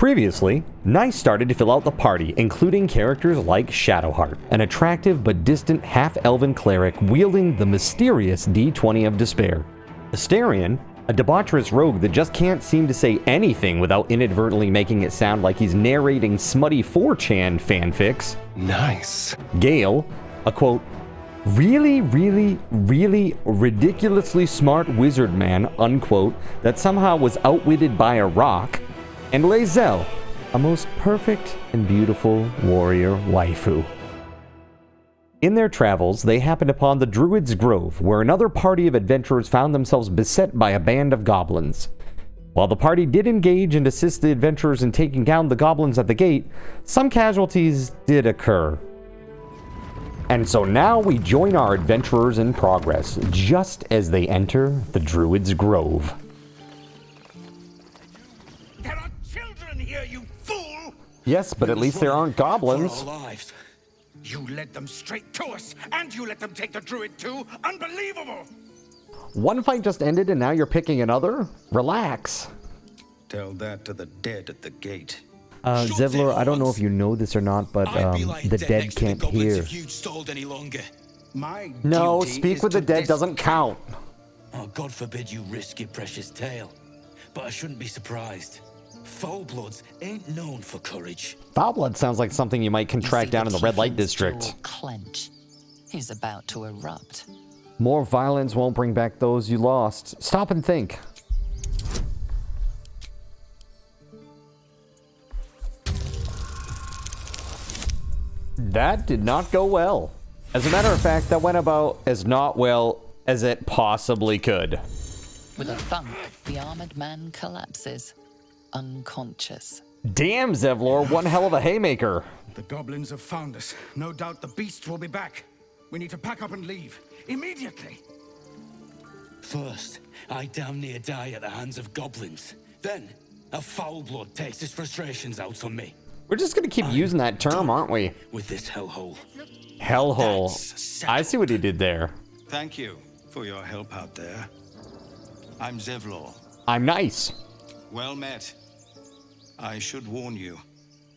Previously, Gneiss started to fill out the party, including characters like Shadowheart, an attractive but distant half-elven cleric wielding the mysterious D20 of Despair. Larian, a debaucherous rogue that just can't seem to say anything without inadvertently making it sound like he's narrating smutty 4chan fanfics. Nice. Gale, a quote, really ridiculously smart wizard man, unquote, that somehow was outwitted by a rock. And Lae'zel, a most perfect and beautiful warrior waifu. In their travels, they happened upon the Druids Grove, where another party of adventurers found themselves beset by a band of goblins. While the party did engage and assist the adventurers in taking down the goblins at the gate, some casualties did occur. And so now we join our adventurers in progress, just as they enter the Druids Grove. There are children here, you fool! Yes, but at least there aren't goblins. For our lives. You led them straight to us, and you let them take the druid too? Unbelievable! One fight just ended and now you're picking another? Relax. Tell that to the dead at the gate. Zevlor, I don't know if you know this or not, but the dead can't hear. No, speak with the dead doesn't count. Oh, God forbid you risk your precious tail. But I shouldn't be surprised. Foulbloods ain't known for courage. Foulblood sounds like something you might contract down in the red light district. Clench. He's about to erupt. More violence won't bring back those you lost. Stop and think. That did not go well. As a matter of fact, that went about as not well as it possibly could. With a thunk, the armored man collapses, unconscious. Damn, Zevlor, one hell of a haymaker. The goblins have found us. No doubt the beasts will be back. We need to pack up and leave. Immediately. First, I damn near die at the hands of goblins. Then, a foulblood takes his frustrations out on me. We're just gonna keep using that term, aren't we? With this hellhole. Hellhole. I see what he did there. Thank you for your help out there. I'm Zevlor. I'm Gneiss. Well met. I should warn you,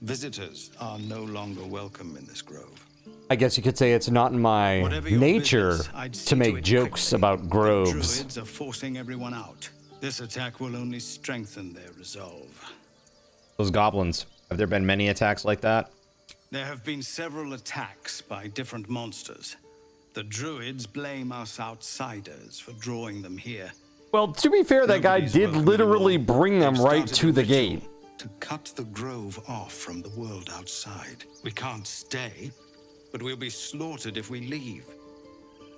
visitors are no longer welcome in this grove. I guess you could say it's not in my nature to make jokes about groves. Druids are forcing everyone out. This attack will only strengthen their resolve. Those goblins. Have there been many attacks like that? There have been several attacks by different monsters. The druids blame us outsiders for drawing them here. Well, to be fair, that guy did literally bring them right to the gate. To cut the grove off from the world outside. We can't stay, but we'll be slaughtered if we leave.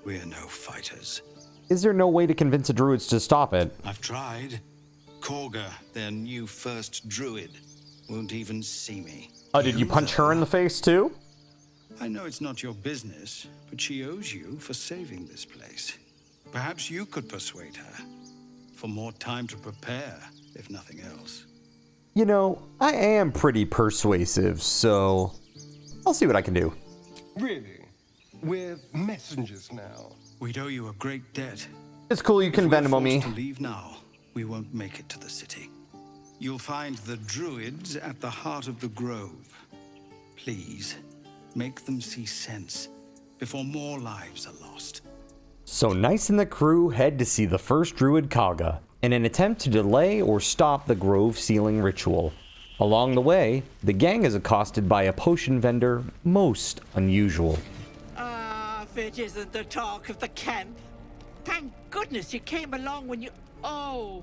We're no fighters. Is there no way to convince the druids to stop it? I've tried. Koga, their new first druid, won't even see me. Oh, did you punch her in the face too? I know it's not your business, but she owes you for saving this place. Perhaps you could persuade her. For more time to prepare, if nothing else. You know, I am pretty persuasive, so I'll see what I can do. Really? We're messengers now. We'd owe you a great debt. It's cool, you can Venmo me. If we're forced to leave now, we won't make it to the city. You'll find the druids at the heart of the grove. Please, make them see sense before more lives are lost. So Gneiss and the crew head to see the first druid Koga in an attempt to delay or stop the grove sealing ritual. Along the way, the gang is accosted by a potion vendor most unusual. If it isn't the talk of the camp. Thank goodness you came along when you... Oh.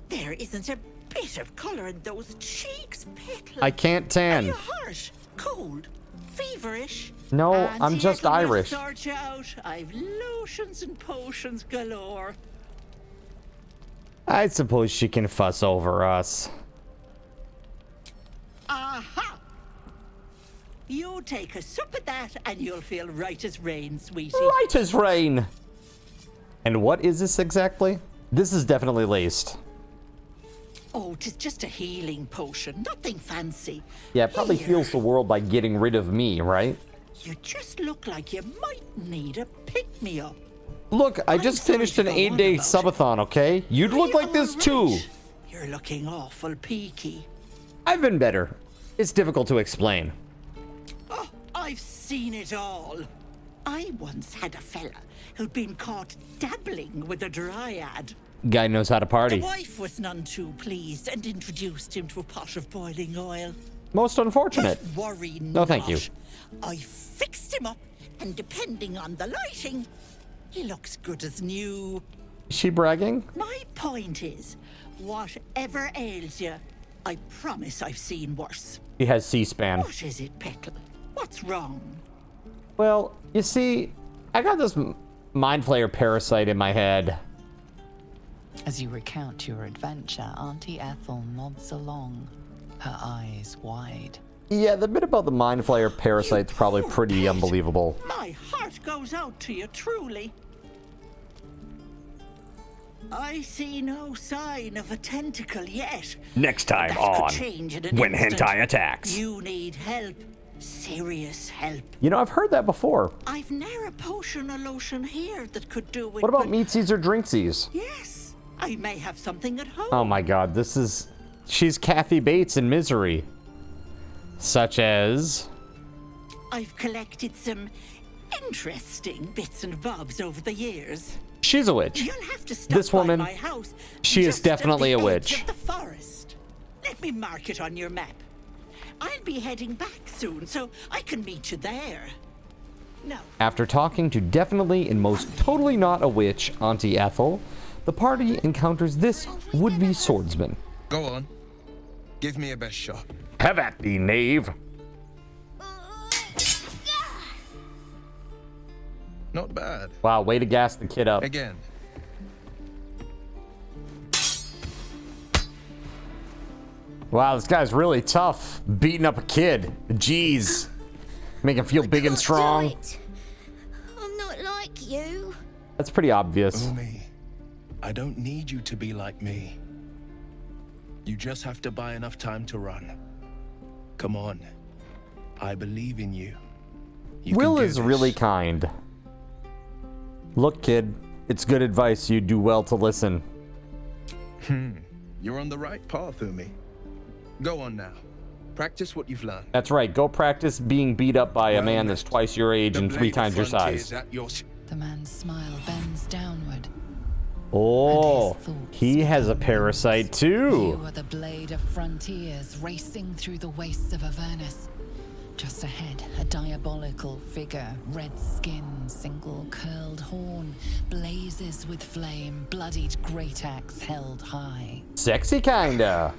There isn't a bit of color in those cheeks, Petal. I can't tan. Are you harsh, cold, feverish? No, I'm just Irish. Sort you out. I've lotions and potions galore. I suppose she can fuss over us. Aha! You take a sip of that and you'll feel right as rain, sweetie. Right as rain! And what is this exactly? This is definitely laced. Oh, 'tis just a healing potion, nothing fancy. Yeah, it probably heals the world by getting rid of me, right? You just look like you might need a pick-me-up. Look, I just finished an 8-day subathon, okay? You'd look like this too. You're looking awful peaky. I've been better. It's difficult to explain. Oh, I've seen it all. I once had a fella who'd been caught dabbling with a dryad. Guy knows how to party. The wife was none too pleased and introduced him to a pot of boiling oil. Most unfortunate. Worry No, thank you. I fixed him up, and depending on the lighting, he looks good as new. Is she bragging? My point is, whatever ails you, I promise I've seen worse. He has C-SPAN. What is it, Petal? What's wrong? Well, you see, I got this Mind Flayer parasite in my head. As you recount your adventure, Auntie Ethel nods along, her eyes wide. Yeah, the bit about the Mind Flayer parasite's probably pretty unbelievable. My heart goes out to you, truly. I see no sign of a tentacle yet. Next time That on could change in an When instant. Hentai Attacks. You need help. Serious help. You know, I've heard that before. I've ne'er a potion or lotion here that could do it. What about but- meatsies or drinksies? Yes, I may have something at home. Oh my god, she's Kathy Bates in Misery. Such as... I've collected some interesting bits and bobs over the years. She's a witch. You'll have to stop This woman, by my house. she is just at definitely the a edge witch. of the forest. Let me mark it on your map. I'll be heading back soon, so I can meet you there. No. After talking to definitely and most totally not a witch, Auntie Ethel, the party encounters this would-be swordsman. Go on. Give me a best shot. Have at thee, knave. Not bad. Wow, way to gas the kid up. Again. Wow, this guy's really tough. Beating up a kid. Jeez. Make him feel big and strong. I'm not like you. That's pretty obvious. Umi, I don't need you to be like me. You just have to buy enough time to run. Come on. I believe in you. You Will can do is this. really kind. Look, kid, it's good advice. You do well to listen. You're on the right path, Umi. Go on now. Practice what you've learned. That's right. Go practice being beat up by a man that's twice your age and 3 times your size. The man's smile bends downward. Oh, And his thoughts he has a parasite too. You are the blade of frontiers racing through the wastes of Avernus. Just ahead, a diabolical figure, red skin, single curled horn, blazes with flame, bloodied great axe held high. Sexy kinda.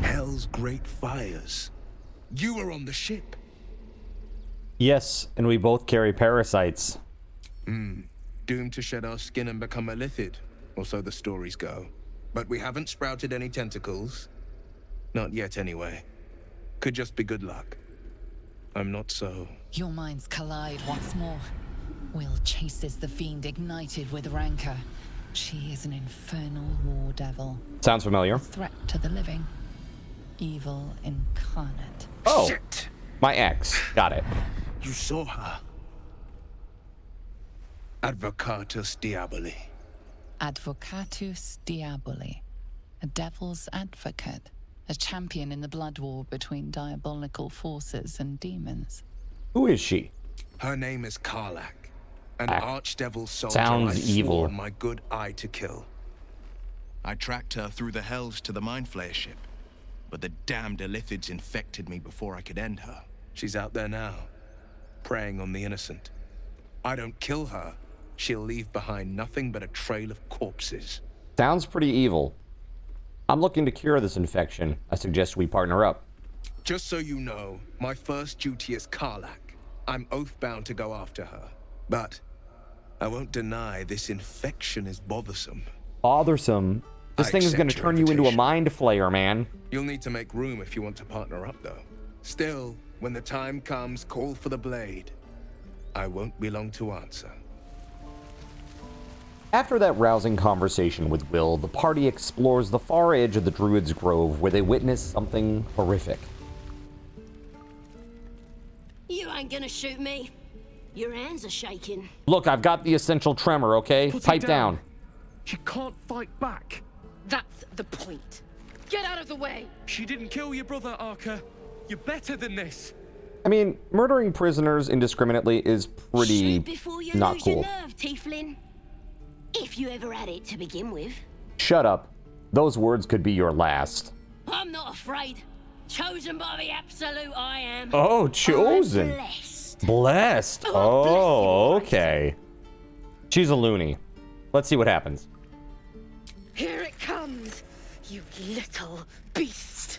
Hell's great fires. You were on the ship. Yes, and we both carry parasites. Doomed to shed our skin and become a lithid, or so the stories go. But we haven't sprouted any tentacles. Not yet, anyway. Could just be good luck. I'm not so... Your minds collide once more. Will chases the fiend ignited with rancor. She is an infernal war devil, Sounds familiar. threat to the living, evil incarnate. Oh, Shit! my ex. Got it. You saw her. Advocatus Diaboli. Advocatus Diaboli, a devil's advocate, a champion in the blood war between diabolical forces and demons. Who is she? Her name is Karlak, an Ah, archdevil soldier sounds I swore evil. on my good eye to kill. I tracked her through the hells to the Mind Flayer ship, but the damned Illithids infected me before I could end her. She's out there now, preying on the innocent. I don't kill her, she'll leave behind nothing but a trail of corpses. Sounds pretty evil. I'm looking to cure this infection. I suggest we partner up. Just so you know, my first duty is Karlak. I'm oath-bound to go after her. But I won't deny this infection is bothersome. Bothersome. This I thing is going to accept your turn you into a invitation. mind flayer, man. You'll need to make room if you want to partner up, though. Still, when the time comes, call for the blade. I won't be long to answer. After that rousing conversation with Will, the party explores the far edge of the Druids Grove where they witness something horrific. You ain't gonna shoot me. Your hands are shaking. Look, I've got the essential tremor, okay? Put it Pipe down. She can't fight back. That's the point. Get out of the way! She didn't kill your brother, Arca. You're better than this. I mean, murdering prisoners indiscriminately is pretty Shoot before you not lose cool. your nerve, Tiefling. If you ever had it to begin with. Shut up. Those words could be your last. I'm not afraid. Chosen by the Absolute, I am. Oh, chosen. I'm blessed. Blessed. Oh, okay. She's a loony. Let's see what happens. Here it comes, you little beast.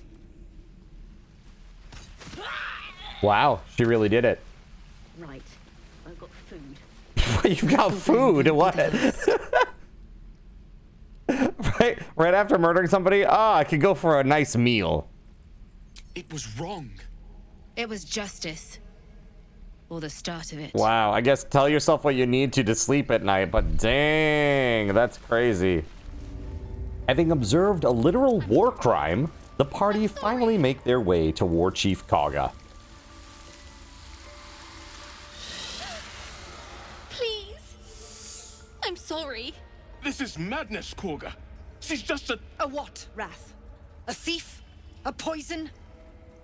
Wow, she really did it. Right, I've got food. You've got food? What? right after murdering somebody? I could go for a nice meal. It was wrong. It was justice. Or the start of it. Wow, I guess tell yourself what you need to sleep at night, but dang, that's crazy. Having observed a literal war crime, the party finally make their way toward Chief Koga. Please. I'm sorry. This is madness, Koga. She's just a... A what, Wrath? A thief? A poison?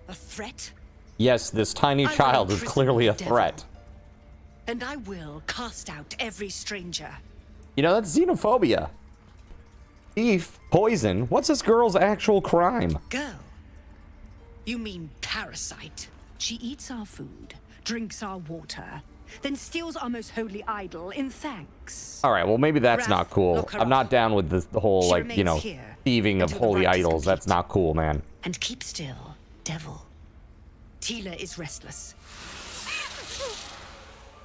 A threat? Yes, this tiny child is clearly a threat. And I will cast out every stranger. You know, that's xenophobia. Thief, poison, what's this girl's actual crime? Girl? You mean parasite? She eats our food, drinks our water, then steals our most holy idol in thanks. All right, well, maybe that's not cool. I'm not down with the whole, like, you know, thieving of holy idols. That's not cool, man. And keep still, devil. Tila is restless.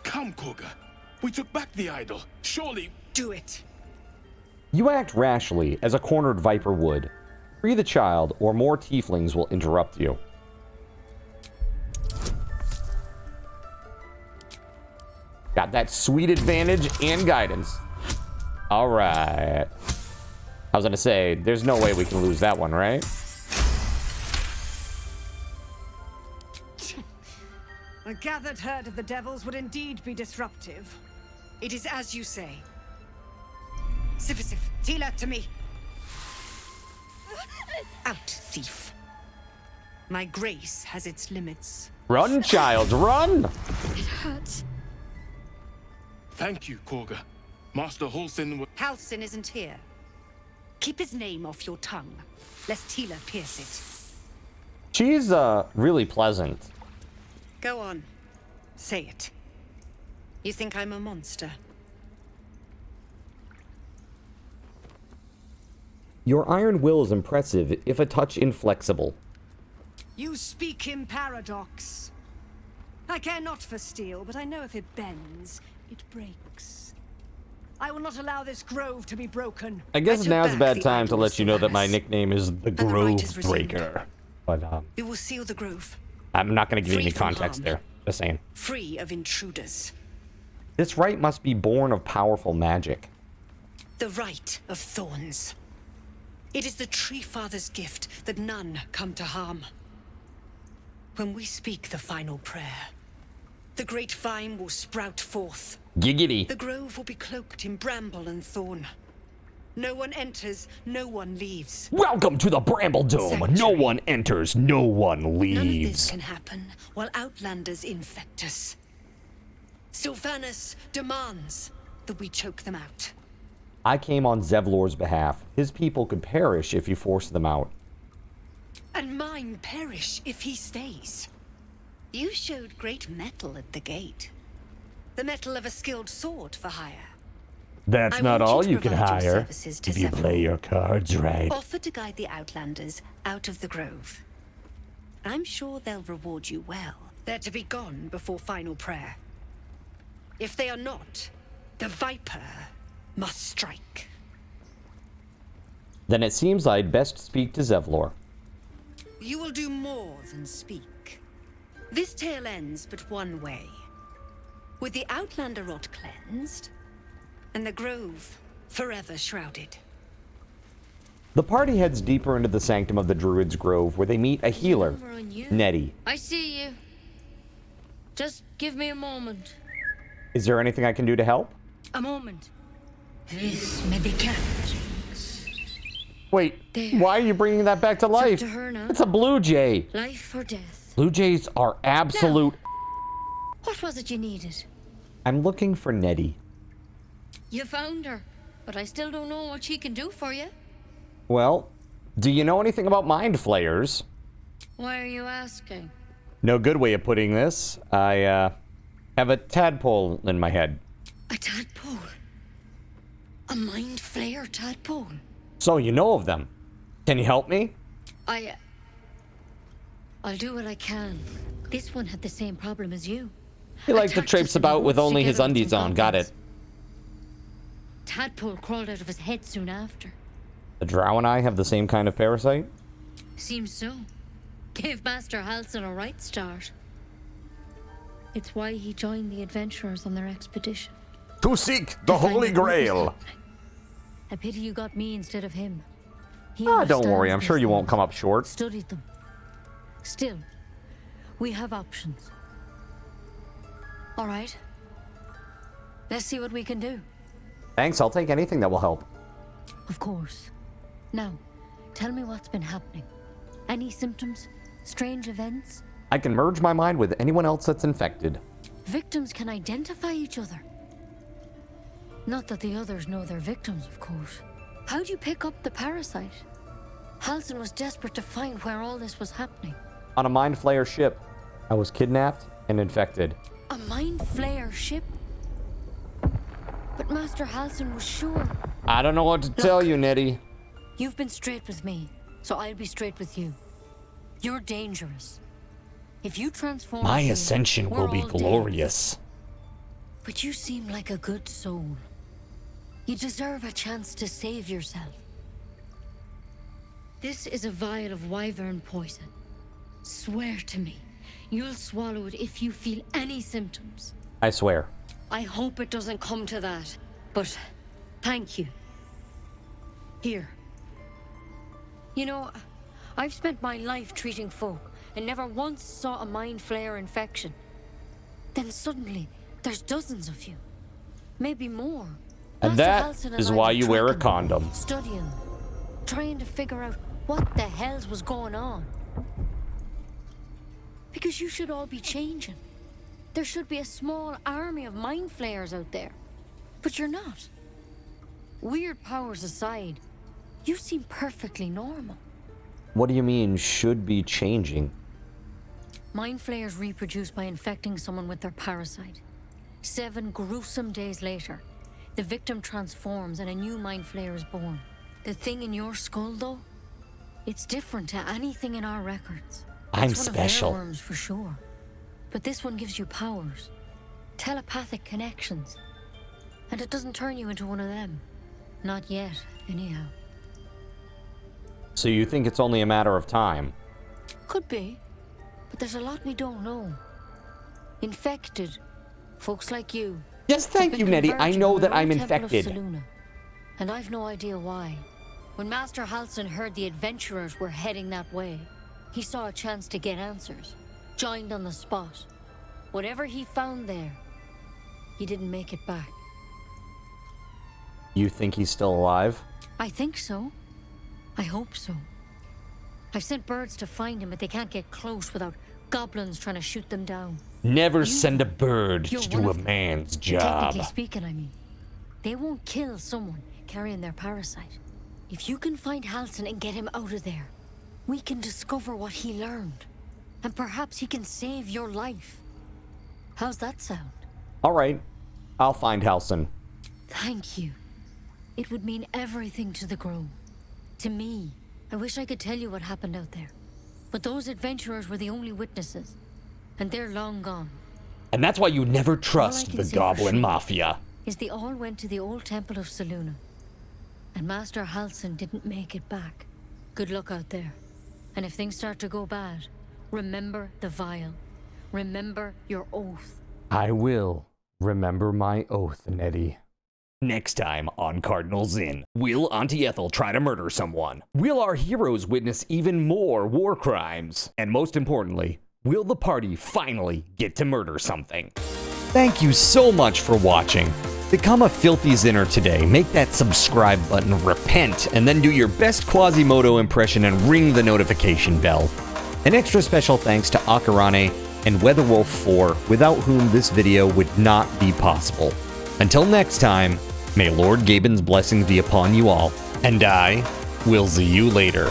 Come, Koga. We took back the idol. Surely... Do it. You act rashly, as a cornered viper would. Free the child, or more tieflings will interrupt you. Got that sweet advantage and guidance. All right. I was gonna say, there's no way we can lose that one, right? A gathered herd of the devils would indeed be disruptive. It is as you say. Sifisif, Tila, to me. Out, thief. My grace has its limits. Run, child, run! It hurts. Thank you, Koga. Master Halsin... Halsin isn't here. Keep his name off your tongue, lest Tila pierce it. She's, really pleasant. Go on. Say it. You think I'm a monster? Your iron will is impressive, if a touch inflexible. You speak in paradox. I care not for steel, but I know if it bends, it breaks. I will not allow this grove to be broken. I guess now's a bad time to let you know that my nickname is the Grove Breaker. But, we will seal the grove. I'm not going to give you any Free from context harm. there. Just saying. Free of intruders. This right must be born of powerful magic. The right of thorns. It is the Tree Father's gift that none come to harm. When we speak the final prayer, the great vine will sprout forth. Giggity. The grove will be cloaked in bramble and thorn. No one enters, no one leaves. Welcome to the Bramble Dome. Sanctuary. No one enters, no one leaves. None of this can happen while Outlanders infect us. Sylvanas demands that we choke them out. I came on Zevlor's behalf. His people could perish if you force them out. And mine perish if he stays. You showed great mettle at the gate. The mettle of a skilled sword for hire. That's I not want all to you can provide your hire, services to if you Zevlor. play your cards right. Offer to guide the Outlanders out of the grove. I'm sure they'll reward you well. They're to be gone before final prayer. If they are not, the Viper must strike. Then it seems I'd best speak to Zevlor. You will do more than speak. This tale ends but one way. With the Outlander rot cleansed, and the grove forever shrouded. The party heads deeper into the sanctum of the Druids Grove, where they meet a healer, Nettie. I see you. Just give me a moment. Is there anything I can do to help? A moment. This may be kept. Wait, There. why are you bringing that back to life? To her now. It's a blue jay. Life or death. Blue jays are absolute... What was it you needed? I'm looking for Nettie. You found her, but I still don't know what she can do for you. Well, do you know anything about mind flayers? Why are you asking? No good way of putting this. I have a tadpole in my head. A tadpole? A mind flayer tadpole? So you know of them. Can you help me? I'll do what I can. This one had the same problem as you. He likes to traipse about with only his undies on. Got it. Tadpole crawled out of his head soon after. The drow and I have the same kind of parasite? Seems so. Gave Master Halsin a right start. It's why he joined the adventurers on their expedition. To seek the Holy Grail. A pity you got me instead of him. Don't worry. I'm sure you won't come up short. Studied them. Still, we have options. All right. Let's see what we can do. Thanks. I'll take anything that will help. Of course. Now, tell me what's been happening. Any symptoms? Strange events? I can merge my mind with anyone else that's infected. Victims can identify each other. Not that the others know they're victims, of course. How'd you pick up the parasite? Halsin was desperate to find where all this was happening. On a mind flayer ship. I was kidnapped and infected. A mind flayer ship? But Master Halsin was sure. I don't know what to tell you, Nettie. You've been straight with me, so I'll be straight with you. You're dangerous. If you transform... My ascension will be glorious. Dead. But you seem like a good soul. You deserve a chance to save yourself. This is a vial of wyvern poison. Swear to me, you'll swallow it if you feel any symptoms. I swear. I hope it doesn't come to that, but thank you. Here. You know, I've spent my life treating folk and never once saw a mind flayer infection. Then suddenly, there's dozens of you. Maybe more. And that is why you wear a condom. Studying, trying to figure out what the hells was going on. Because you should all be changing. There should be a small army of mind flayers out there. But you're not. Weird powers aside, you seem perfectly normal. What do you mean, should be changing? Mind flayers reproduce by infecting someone with their parasite. 7 gruesome days later, the victim transforms and a new mind flayer is born. The thing in your skull, though, it's different to anything in our records. I'm it's special. One of their worms for sure. But this one gives you powers, telepathic connections. And it doesn't turn you into one of them. Not yet, anyhow. So you think it's only a matter of time? Could be. But there's a lot we don't know. Infected. Folks like you. Yes, thank you, Nettie. I know that I'm infected. And I've no idea why. When Master Halsin heard the adventurers were heading that way, he saw a chance to get answers. Joined on the spot. Whatever he found there, he didn't make it back. You think he's still alive? I think so. I hope so. I've sent birds to find him, but they can't get close without goblins trying to shoot them down. Never send a bird to do a man's job. Technically speaking, I mean. They won't kill someone carrying their parasite. If you can find Halsin and get him out of there, we can discover what he learned. And perhaps he can save your life. How's that sound? All right. I'll find Halsin. Thank you. It would mean everything to the Grove. To me. I wish I could tell you what happened out there. But those adventurers were the only witnesses. And they're long gone. And that's why you never trust the Goblin Mafia. Is they all went to the old temple of Selûne. And Master Halsin didn't make it back. Good luck out there. And if things start to go bad, remember the vial. Remember your oath. I will remember my oath, Nettie. Next time on Cardinals Inn, will Auntie Ethel try to murder someone? Will our heroes witness even more war crimes? And most importantly, will the party finally get to murder something? Thank you so much for watching. Become a filthy Zinner today, make that subscribe button, repent, and then do your best Quasimodo impression and ring the notification bell. An extra special thanks to Akeranai and WeatherWolf4, without whom this video would not be possible. Until next time, may Lord Gaben's blessings be upon you all, and I will see you later.